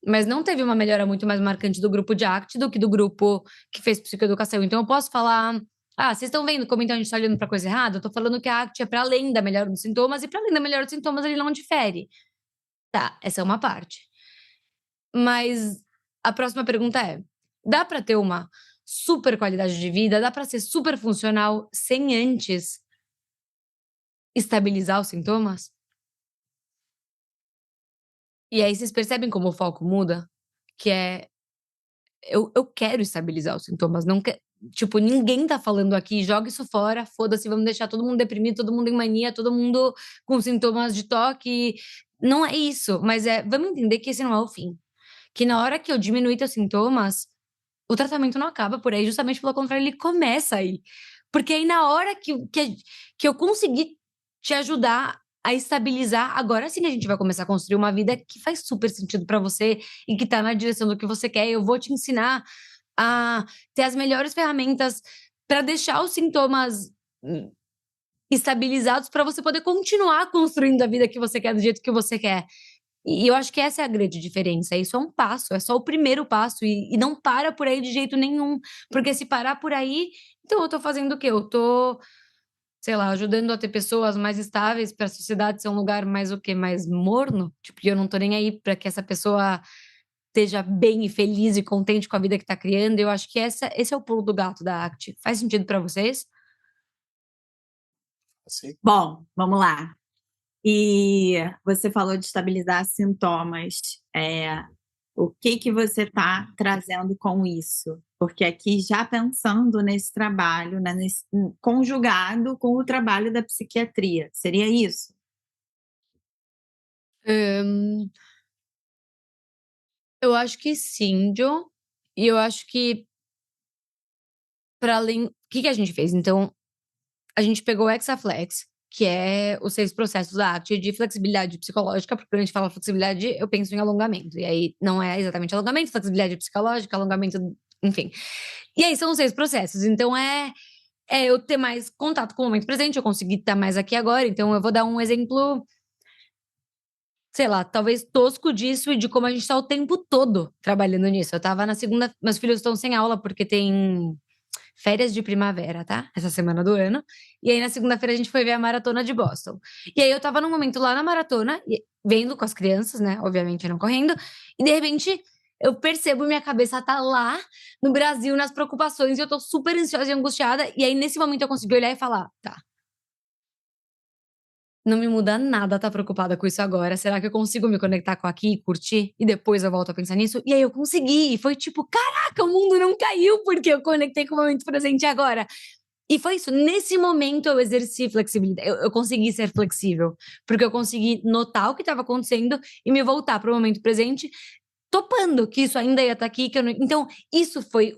mas não teve uma melhora muito mais marcante do grupo de ACT do que do grupo que fez psicoeducação. Então eu posso falar: "Ah, vocês estão vendo como então a gente está olhando para coisa errada? Eu tô falando que a ACT é para além da melhora dos sintomas e para além da melhora dos sintomas ele não difere". Tá, essa é uma parte. Mas a próxima pergunta é: dá para ter uma super qualidade de vida, dá para ser super funcional sem antes estabilizar os sintomas? E aí vocês percebem como o foco muda? Que é, eu quero estabilizar os sintomas, Tipo, ninguém tá falando aqui, joga isso fora, foda-se, vamos deixar todo mundo deprimido, todo mundo em mania, todo mundo com sintomas de toque. Não é isso, mas vamos entender que esse não é o fim. Que na hora que eu diminuir teus sintomas, o tratamento não acaba por aí, justamente pelo contrário, ele começa aí. Porque aí na hora que eu conseguir te ajudar a estabilizar, agora sim a gente vai começar a construir uma vida que faz super sentido pra você e que tá na direção do que você quer. Eu vou te ensinar a ter as melhores ferramentas pra deixar os sintomas estabilizados pra você poder continuar construindo a vida que você quer do jeito que você quer. E eu acho que essa é a grande diferença. Isso é um passo, é só o primeiro passo. E não para por aí de jeito nenhum. Porque se parar por aí, então eu tô fazendo o quê? Eu tô, sei lá, ajudando a ter pessoas mais estáveis para a sociedade ser um lugar mais o quê? Mais morno? Tipo, eu não tô nem aí para que essa pessoa esteja bem e feliz e contente com a vida que tá criando. Eu acho que esse é o pulo do gato da ACT. Faz sentido para vocês? Assim. Bom, vamos lá. E você falou de estabilizar sintomas. O que você está trazendo com isso? Porque aqui, já pensando nesse trabalho, né, conjugado com o trabalho da psiquiatria, seria isso? Eu acho que sim, Jo. E eu acho que, para além. O que a gente fez? Então, a gente pegou o Hexaflex, que é os 6 processos da ACT de flexibilidade psicológica, porque quando a gente fala flexibilidade, eu penso em alongamento. E aí não é exatamente alongamento, flexibilidade psicológica, alongamento, enfim. E aí são os 6 processos. Então é eu ter mais contato com o momento presente, eu conseguir estar mais aqui agora. Então eu vou dar um exemplo, sei lá, talvez tosco disso e de como a gente tá o tempo todo trabalhando nisso. Eu tava na segunda, meus filhos estão sem aula porque tem férias de primavera, tá? Essa semana do ano. E aí na segunda-feira a gente foi ver a maratona de Boston. E aí eu tava num momento lá na maratona, vendo com as crianças, né? Obviamente não correndo. E de repente eu percebo minha cabeça tá lá no Brasil, nas preocupações, e eu tô super ansiosa e angustiada. E aí nesse momento eu consegui olhar e falar, tá. Não me muda nada tá preocupada com isso agora. Será que eu consigo me conectar com aqui e curtir? E depois eu volto a pensar nisso? E aí eu consegui. E foi tipo, caraca, o mundo não caiu porque eu conectei com o momento presente agora. E foi isso. Nesse momento eu exerci flexibilidade. Eu consegui ser flexível. Porque eu consegui notar o que estava acontecendo e me voltar para o momento presente, topando que isso ainda ia estar aqui. Então, isso foi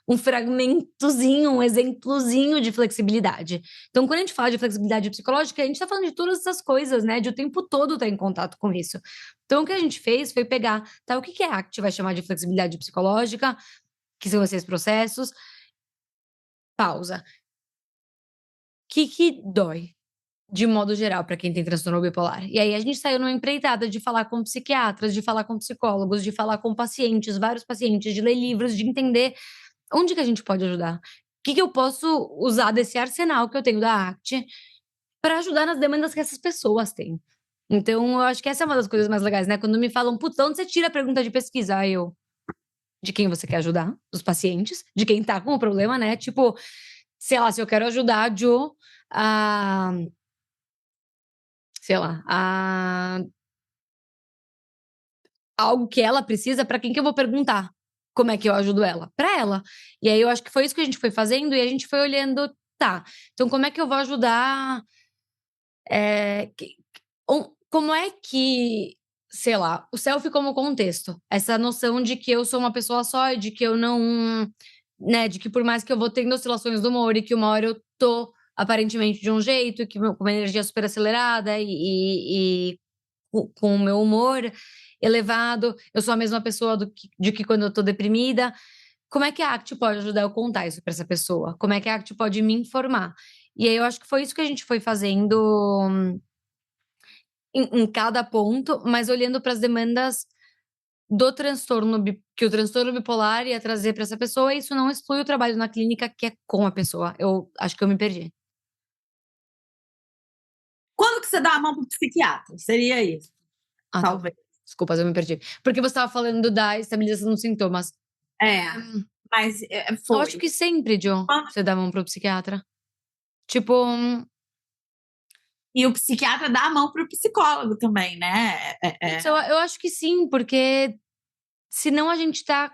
um fragmentozinho, um exemplozinho de flexibilidade. Então, quando a gente fala de flexibilidade psicológica, a gente está falando de todas essas coisas, né? De o tempo todo estar em contato com isso. Então, o que a gente fez foi pegar, tá? O que a ACT vai chamar de flexibilidade psicológica, que são esses processos. Pausa. O que dói? De modo geral, para quem tem transtorno bipolar. E aí a gente saiu numa empreitada de falar com psiquiatras, de falar com psicólogos, de falar com pacientes, vários pacientes, de ler livros, de entender onde que a gente pode ajudar. O que eu posso usar desse arsenal que eu tenho da ACT para ajudar nas demandas que essas pessoas têm. Então, eu acho que essa é uma das coisas mais legais, né? Quando me falam, putz, onde você tira a pergunta de pesquisa? Aí eu, de quem você quer ajudar? Dos pacientes? De quem tá com o problema, né? Tipo, sei lá, se eu quero ajudar a Jo a sei lá, algo que ela precisa, para quem que eu vou perguntar? Como é que eu ajudo ela? Para ela. E aí eu acho que foi isso que a gente foi fazendo e a gente foi olhando, tá. Então como é que eu vou ajudar? Como é que, sei lá, o selfie como contexto, essa noção de que eu sou uma pessoa só e de que eu não, né, de que por mais que eu vou tendo oscilações do humor e que uma hora eu tô aparentemente de um jeito, que com uma energia super acelerada e com o meu humor elevado, eu sou a mesma pessoa de que quando eu tô deprimida. Como é que a ACT pode ajudar eu a contar isso para essa pessoa? Como é que a ACT pode me informar? E aí eu acho que foi isso que a gente foi fazendo em cada ponto, mas olhando para as demandas do transtorno que o transtorno bipolar ia trazer para essa pessoa, e isso não exclui o trabalho na clínica que é com a pessoa. Eu acho que eu me perdi. Quando que você dá a mão pro psiquiatra? Seria isso, Tá. talvez. Desculpas, eu me perdi. Porque você estava falando da estabilização dos sintomas. Mas Eu acho que sempre, Jo, você dá a mão pro psiquiatra. Tipo, E o psiquiatra dá a mão pro psicólogo também, né? eu acho que sim, porque senão a gente tá,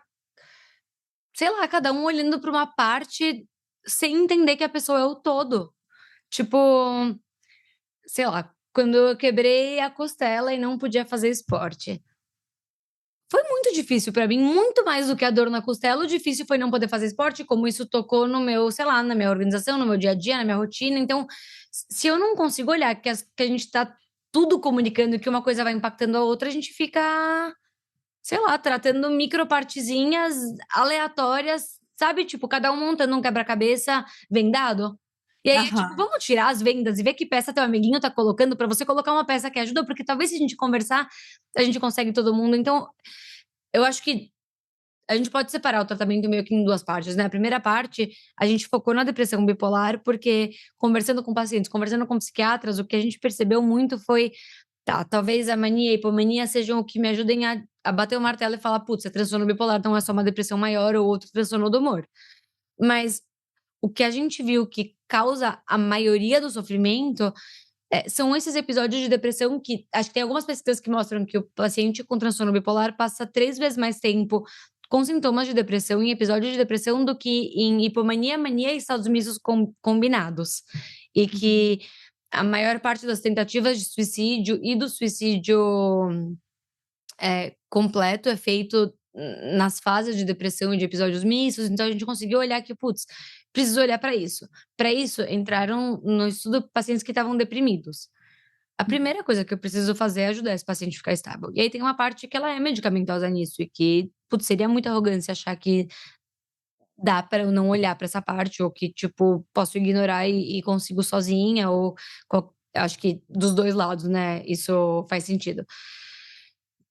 sei lá, cada um olhando pra uma parte sem entender que a pessoa é o todo. Tipo, sei lá, quando eu quebrei a costela e não podia fazer esporte. Foi muito difícil pra mim, muito mais do que a dor na costela, o difícil foi não poder fazer esporte, como isso tocou no meu, sei lá, na minha organização, no meu dia a dia, na minha rotina. Então, se eu não consigo olhar que a gente tá tudo comunicando e que uma coisa vai impactando a outra, a gente fica, sei lá, tratando micropartezinhas aleatórias, sabe? Tipo, cada um montando um quebra-cabeça vendado. E aí, tipo, Aham. vamos tirar as vendas e ver que peça teu amiguinho tá colocando pra você colocar uma peça que ajuda, porque talvez se a gente conversar, a gente consegue todo mundo. Então, eu acho que a gente pode separar o tratamento meio que em 2 partes, né. A primeira parte, a gente focou na depressão bipolar, porque conversando com pacientes, conversando com psiquiatras, o que a gente percebeu muito foi: tá, talvez a mania e a hipomania sejam o que me ajudem a bater o martelo e falar: "Putz, é transtorno bipolar, não é só uma depressão maior ou outro transtorno do humor". Mas o que a gente viu que causa a maioria do sofrimento, são esses episódios de depressão que acho que tem algumas pesquisas que mostram que o paciente com transtorno bipolar passa 3 vezes mais tempo com sintomas de depressão, em episódios de depressão, do que em hipomania, mania e estados mistos combinados. E Uhum. que a maior parte das tentativas de suicídio e do suicídio completo é feito nas fases de depressão e de episódios mistos, então a gente conseguiu olhar que, putz, preciso olhar para isso. Para isso, entraram no estudo pacientes que estavam deprimidos. A Uhum. primeira coisa que eu preciso fazer é ajudar esse paciente a ficar estável. E aí tem uma parte que ela é medicamentosa nisso e que, putz, seria muita arrogância achar que dá para eu não olhar para essa parte ou que, tipo, posso ignorar e consigo sozinha ou acho que dos 2 lados, né, isso faz sentido.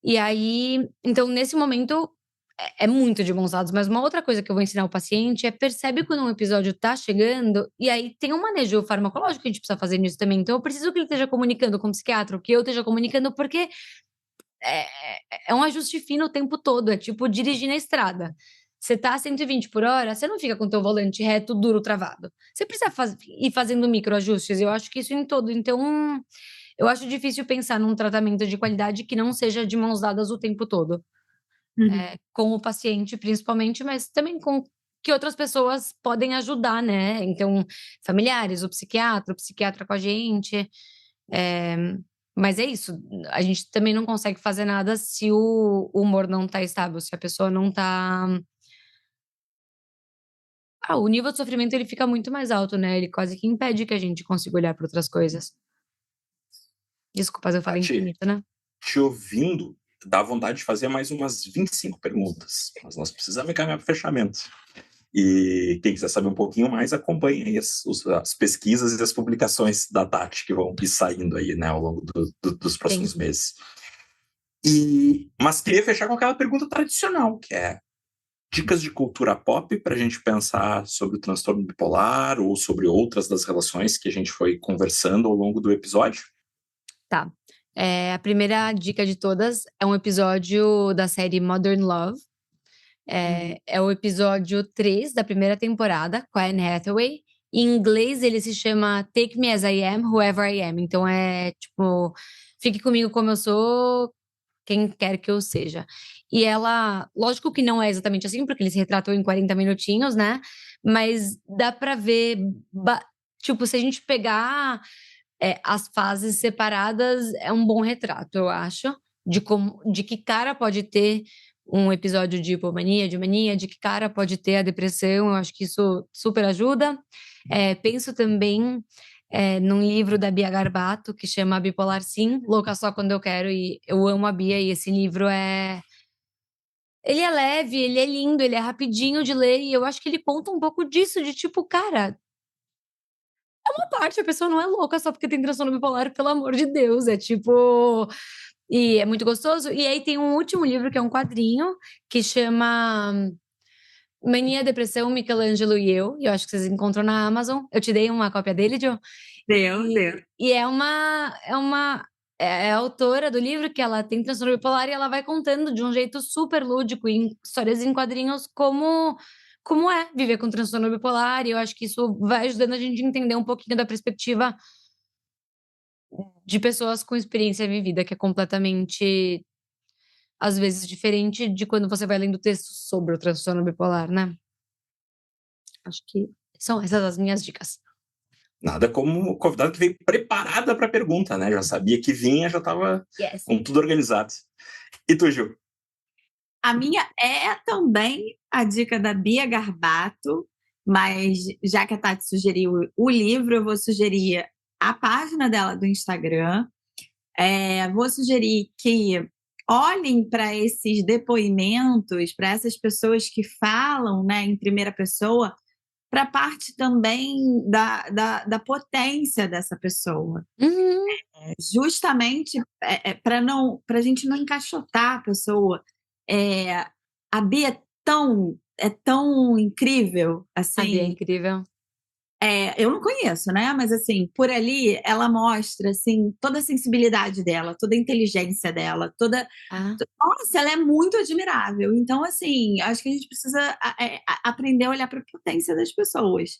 E aí, então nesse momento é muito de mãos dadas, mas uma outra coisa que eu vou ensinar o paciente é: percebe quando um episódio tá chegando, e aí tem um manejo farmacológico que a gente precisa fazer nisso também. Então eu preciso que ele esteja comunicando com o psiquiatra, ou que eu esteja comunicando, porque é é um ajuste fino o tempo todo, é tipo dirigir na estrada. Você tá a 120 por hora, você não fica com o teu volante reto, duro, travado. Você precisa ir fazendo microajustes, eu acho que isso em todo. Então, eu acho difícil pensar num tratamento de qualidade que não seja de mãos dadas o tempo todo. Uhum. Com o paciente principalmente, mas também com que outras pessoas podem ajudar, né, então familiares, o psiquiatra com a gente, eh, mas é isso, a gente também não consegue fazer nada se o humor não tá estável, se a pessoa não tá o nível de sofrimento ele fica muito mais alto, né, ele quase que impede que a gente consiga olhar para outras coisas. Desculpa, eu falei Tati, infinito, né. te ouvindo, dá vontade de fazer mais umas 25 perguntas, mas nós precisamos encaminhar para o fechamento. E quem quiser saber um pouquinho mais, acompanhe aí as pesquisas e as publicações da Tati que vão ir saindo aí, né, ao longo dos Sim. próximos meses. Mas queria fechar com aquela pergunta tradicional, que é dicas de cultura pop para a gente pensar sobre o transtorno bipolar ou sobre outras das relações que a gente foi conversando ao longo do episódio. Tá. A primeira dica de todas é um episódio da série Modern Love. Uhum. É o episódio 3 da primeira temporada, com a Anne Hathaway. Em inglês, ele se chama Take Me As I Am, Whoever I Am. Então é tipo, fique comigo como eu sou, quem quer que eu seja. E ela, lógico que não é exatamente assim, porque ele se retratou em 40 minutinhos, né? Mas dá pra ver, tipo, se a gente pegar as fases separadas, é um bom retrato, eu acho, de que cara pode ter um episódio de hipomania, de mania, de que cara pode ter a depressão, eu acho que isso super ajuda. Penso também, num livro da Bia Garbato, que chama Bipolar Sim, Louca Só Quando Eu Quero, e eu amo a Bia, e esse livro ele é leve, ele é lindo, ele é rapidinho de ler, e eu acho que ele conta um pouco disso, de tipo, cara, uma parte, a pessoa não é louca só porque tem transtorno bipolar, pelo amor de Deus, é tipo, e é muito gostoso. E aí tem um último livro que é um quadrinho, que chama Mania, Depressão, Michelangelo e eu acho que vocês encontram na Amazon. Eu te dei uma cópia dele, Jo. Deu, deu. E é a autora do livro que ela tem transtorno bipolar e ela vai contando de um jeito super lúdico, em histórias em quadrinhos, como é viver com transtorno bipolar, e eu acho que isso vai ajudando a gente a entender um pouquinho da perspectiva de pessoas com experiência vivida, que é completamente às vezes, diferente de quando você vai lendo texto sobre o transtorno bipolar, né? Acho que são essas as minhas dicas. Nada como convidada que veio preparada para a pergunta, né? Já sabia que vinha, já estava Yes. com tudo organizado. E tu, Gil? A minha é também a dica da Bia Garbato, mas já que a Tati sugeriu o livro, eu vou sugerir a página dela do Instagram. Vou sugerir que olhem para esses depoimentos, para essas pessoas que falam, né, em primeira pessoa, para a parte também da potência dessa pessoa. Uhum. Justamente para a gente não encaixotar a pessoa. A Bia é tão incrível, A Bia é assim. incrível. Eu não conheço, né? Mas assim, por ali ela mostra assim toda a sensibilidade dela, toda a inteligência dela, Ah, nossa, ela é muito admirável. Então, assim, acho que a gente precisa aprender a olhar para a potência das pessoas.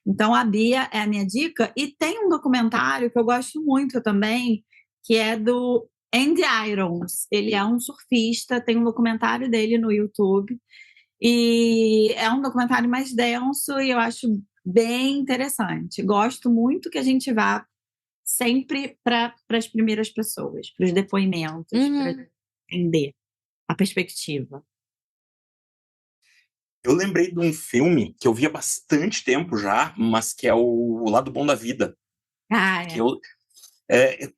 Então, a Bia é a minha dica. E tem um documentário que eu gosto muito também, que é do Andy Irons. Ele é um surfista, tem um documentário dele no YouTube. E é um documentário mais denso e eu acho bem interessante. Gosto muito que a gente vá sempre para as primeiras pessoas, para os depoimentos, para entender a perspectiva. Eu lembrei de um filme que eu vi há bastante tempo já, mas que é o Lado Bom da Vida. Que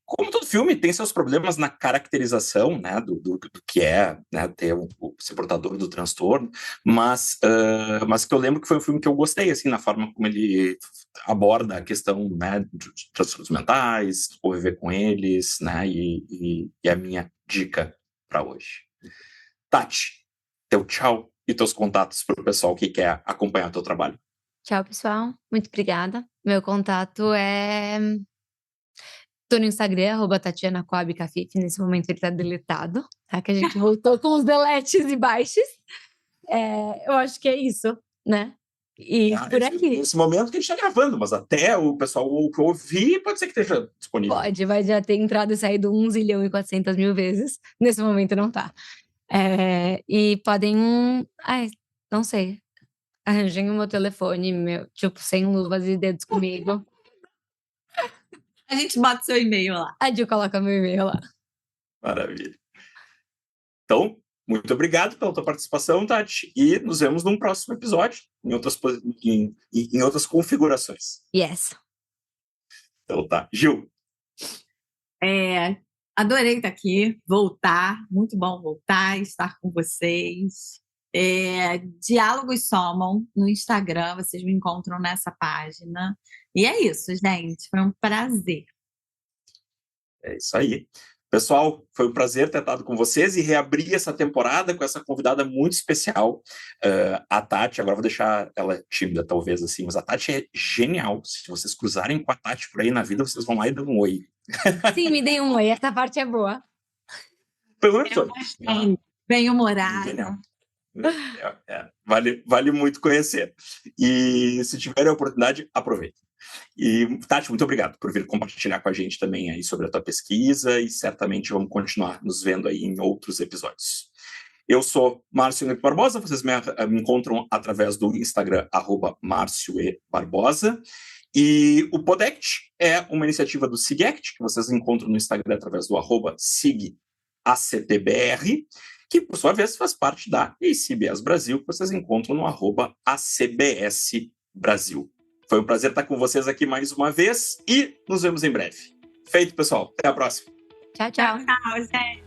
como todo filme, tem seus problemas na caracterização, né, do que é, né, ser portador do transtorno, mas que eu lembro que foi um filme que eu gostei, assim, na forma como ele aborda a questão, né, de transtornos mentais, conviver com eles, né, e a minha dica para hoje. Tati, teu tchau e teus contatos para o pessoal que quer acompanhar teu trabalho. tchau, pessoal. Muito obrigada. Meu contato é... Tô no Instagram, @TatianaCoabCafif. Nesse momento ele tá deletado, tá? Que a gente voltou com os deletes e baixes. Eu acho que é isso, né? E por aqui. Nesse momento que a gente está gravando, mas até o pessoal ouvir, pode ser que esteja disponível. Pode, vai já ter entrado e saído 1.400.000 vezes. Nesse momento não tá. E podem... Ai, não sei. Arranjem o meu telefone, tipo, sem luvas e dedos comigo. A gente bota seu e-mail lá. A Gil coloca meu e-mail lá. Maravilha. Então, muito obrigado pela tua participação, Tati, e nos vemos num próximo episódio, em outras configurações. Yes. Então tá. Gil. Adorei estar aqui, voltar, muito bom voltar, estar com vocês. Diálogos Somam no Instagram, vocês me encontram nessa página. E é isso, gente, foi um prazer. É isso aí. Pessoal, foi um prazer ter estado com vocês e reabrir essa temporada com essa convidada muito especial, a Tati. Agora vou deixar ela tímida, talvez, assim, mas a Tati é genial. Se vocês cruzarem com a Tati por aí na vida, vocês vão lá e dão um oi. Sim, me deem um oi, essa parte é boa. Pelo menos Bem-humorada. Genial. Vale muito conhecer. E se tiver a oportunidade, aproveite. E, Tati, muito obrigado por vir compartilhar com a gente também aí sobre a tua pesquisa e certamente vamos continuar nos vendo aí em outros episódios. Eu sou Márcio Neto Barbosa, vocês me encontram através do Instagram, @MárcioEBarbosa. E o Podect é uma iniciativa do SIGACT, que vocês encontram no Instagram através do @SIGACTBR, que, por sua vez, faz parte da ACBS Brasil, que vocês encontram no @ACBS Brasil. Foi um prazer estar com vocês aqui mais uma vez e nos vemos em breve. Feito, pessoal. Até a próxima. Tchau, tchau. Tchau, gente.